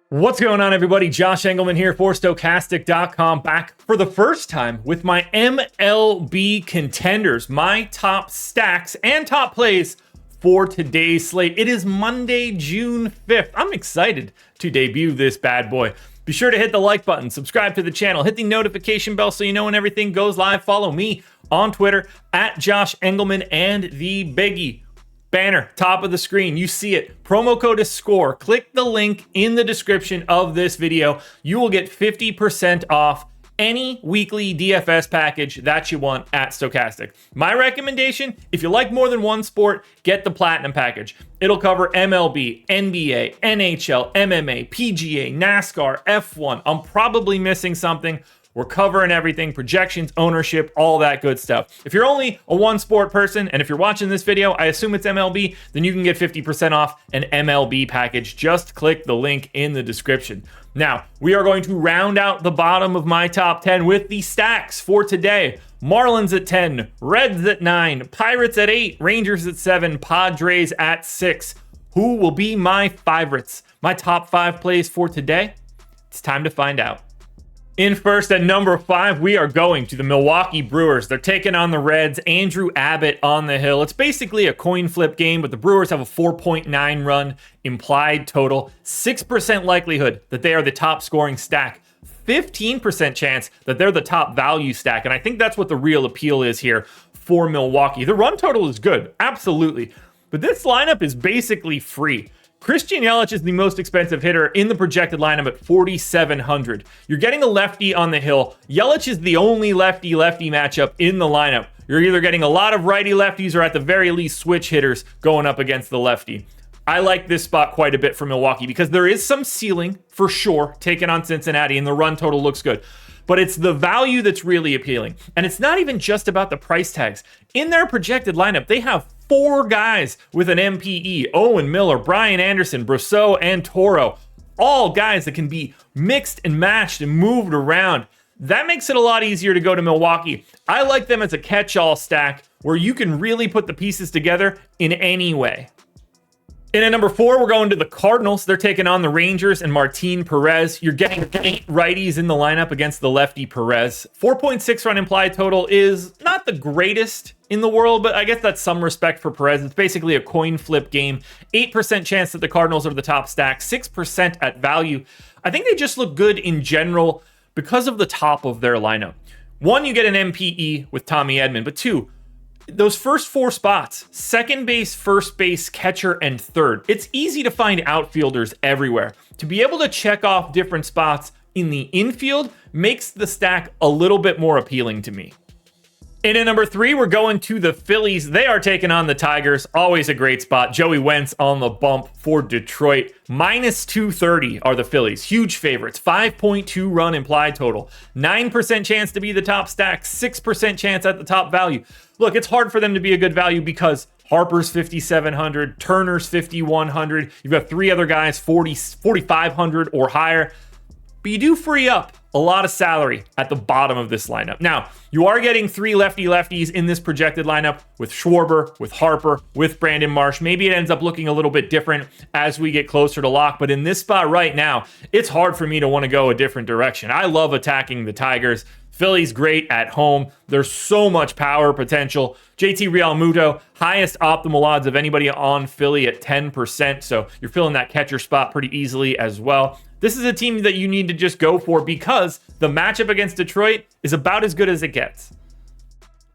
What's going on, everybody? Josh Engleman here for Stokastic.com, back for the first time with my MLB ConTENders, my top stacks and top plays for today's slate. It is Monday, June 5th. I'm excited to debut this bad boy. Be sure to hit the like button, subscribe to the channel, hit the notification bell so you know when everything goes live. Follow me on Twitter at Josh Engleman, and the biggie banner, top of the screen, you see it. Promo code is SCORE. Click the link in the description of this video. You will get 50% off any weekly DFS package that you want at Stokastic. My recommendation, if you like more than one sport, get the Platinum package. It'll cover MLB, NBA, NHL, MMA, PGA, NASCAR, F1. I'm probably missing something. We're covering everything, projections, ownership, all that good stuff. If you're only a one sport person, and if you're watching this video, I assume it's MLB, then you can get 50% off an MLB package. Just click the link in the description. Now, we are going to round out the bottom of my top 10 with the stacks for today. Marlins at 10, Reds at 9, Pirates at 8, Rangers at 7, Padres at 6. Who will be my favorites? My top 5 plays for today? It's time to find out. In first, at number 5, we are going to the Milwaukee Brewers. They're taking on the Reds. Andrew Abbott on the hill. It's basically a coin flip game, but the Brewers have a 4.9 run implied total, 6% likelihood that they are the top scoring stack, 15% chance that they're the top value stack, and I think that's what the real appeal is here for Milwaukee. The run total is good, absolutely, but this lineup is basically free. Christian Yelich is the most expensive hitter in the projected lineup at 4,700. You're getting a lefty on the hill. Yelich is the only lefty-lefty matchup in the lineup. You're either getting a lot of righty-lefties or at the very least switch hitters going up against the lefty. I like this spot quite a bit for Milwaukee because there is some ceiling for sure taking on Cincinnati, and the run total looks good. But it's the value that's really appealing. And it's not even just about the price tags. In their projected lineup, they have 4 guys with an MPE: Owen Miller, Brian Anderson, Brosseau, and Toro. All guys that can be mixed and matched and moved around. That makes it a lot easier to go to Milwaukee. I like them as a catch-all stack where you can really put the pieces together in any way. In at number 4, we're going to the Cardinals. They're taking on the Rangers and Martin Perez. You're getting 8 righties in the lineup against the lefty Perez. 4.6 run implied total is not the greatest in the world, but I guess that's some respect for Perez. It's basically a coin flip game. 8% chance that the Cardinals are the top stack, 6% at value. I think they just look good in general because of the top of their lineup. 1, you get an MPE with Tommy Edman, but 2, those first 4 spots, second base, first base, catcher, and third. It's easy to find outfielders everywhere. To be able to check off different spots in the infield makes the stack a little bit more appealing to me. In at number 3, we're going to the Phillies. They are taking on the Tigers. Always a great spot. Joey Wentz on the bump for Detroit. Minus 230 are the Phillies. Huge favorites. 5.2 run implied total. 9% chance to be the top stack. 6% chance at the top value. Look, it's hard for them to be a good value because Harper's 5,700, Turner's 5,100. You've got 3 other guys 4,500 or higher. But you do free up a lot of salary at the bottom of this lineup. Now, you are getting 3 lefty-lefties in this projected lineup with Schwarber, with Harper, with Brandon Marsh. Maybe it ends up looking a little bit different as we get closer to lock, but in this spot right now, it's hard for me to want to go a different direction. I love attacking the Tigers. Philly's great at home. There's so much power potential. JT Realmuto, highest optimal odds of anybody on Philly at 10%, so you're filling that catcher spot pretty easily as well. This is a team that you need to just go for because the matchup against Detroit is about as good as it gets.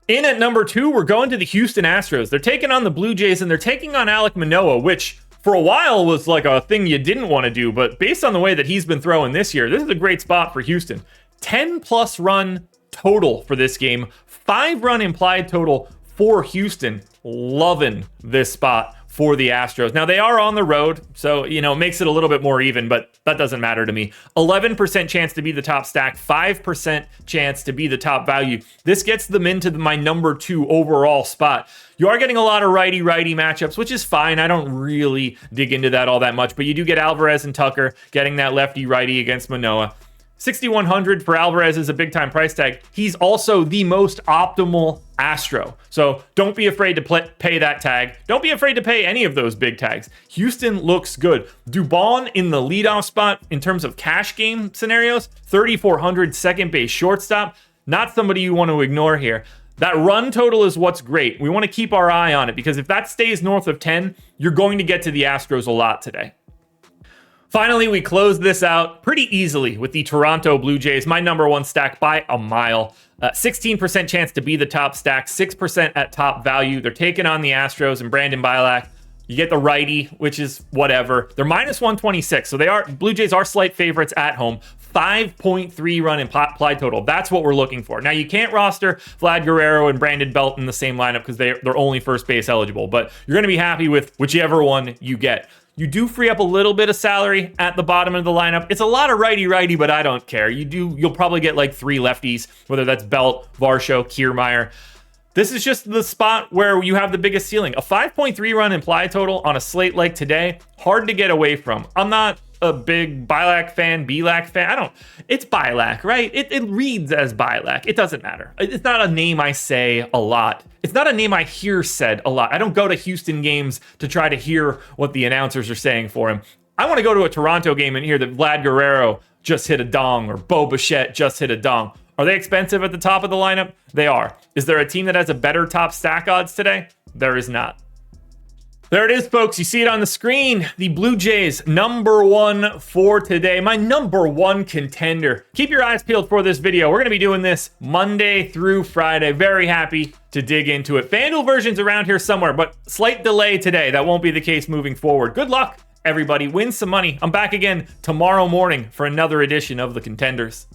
In at number 2, we're going to the Houston Astros. They're taking on the Blue Jays, and they're taking on Alek Manoah, which for a while was like a thing you didn't want to do, but based on the way that he's been throwing this year, this is a great spot for Houston. 10+ run total for this game, 5 run implied total for Houston. Loving this spot for the Astros. Now, they are on the road, so, it makes it a little bit more even, but that doesn't matter to me. 11% chance to be the top stack, 5% chance to be the top value. This gets them into my number 2 overall spot. You are getting a lot of righty-righty matchups, which is fine. I don't really dig into that all that much, but you do get Alvarez and Tucker getting that lefty-righty against Manoah. 6,100 for Alvarez is a big time price tag. He's also the most optimal Astro. So don't be afraid to pay that tag. Don't be afraid to pay any of those big tags. Houston looks good. Dubon in the leadoff spot in terms of cash game scenarios, 3,400 second base shortstop. Not somebody you want to ignore here. That run total is what's great. We want to keep our eye on it because if that stays north of 10, you're going to get to the Astros a lot today. Finally, we close this out pretty easily with the Toronto Blue Jays, my number one stack by a mile. 16% chance to be the top stack, 6% at top value. They're taking on the Astros and Brandon Bilak. You get the righty, which is whatever. They're minus 126, so Blue Jays are slight favorites at home. 5.3 run implied total. That's what we're looking for. Now, you can't roster Vlad Guerrero and Brandon Belt in the same lineup because they're only first base eligible, but you're going to be happy with whichever one you get. You do free up a little bit of salary at the bottom of the lineup. It's a lot of righty-righty, but I don't care. You'll probably get like 3 lefties, whether that's Belt, Varsho, Kiermaier. This is just the spot where you have the biggest ceiling. A 5.3 run implied total on a slate like today, hard to get away from. I'm not a big Bilak fan, Belak fan. It's Bilak, right? It reads as Bilak. It doesn't matter. It's not a name I say a lot. It's not a name I hear said a lot. I don't go to Houston games to try to hear what the announcers are saying for him. I want to go to a Toronto game and hear that Vlad Guerrero just hit a dong or Bo Bichette just hit a dong. Are they expensive at the top of the lineup? They are. Is there a team that has a better top stack odds today? There is not. There it is, folks. You see it on the screen. The Blue Jays, number one for today. My number one contender. Keep your eyes peeled for this video. We're going to be doing this Monday through Friday. Very happy to dig into it. FanDuel version's around here somewhere, but slight delay today. That won't be the case moving forward. Good luck, everybody. Win some money. I'm back again tomorrow morning for another edition of the Contenders.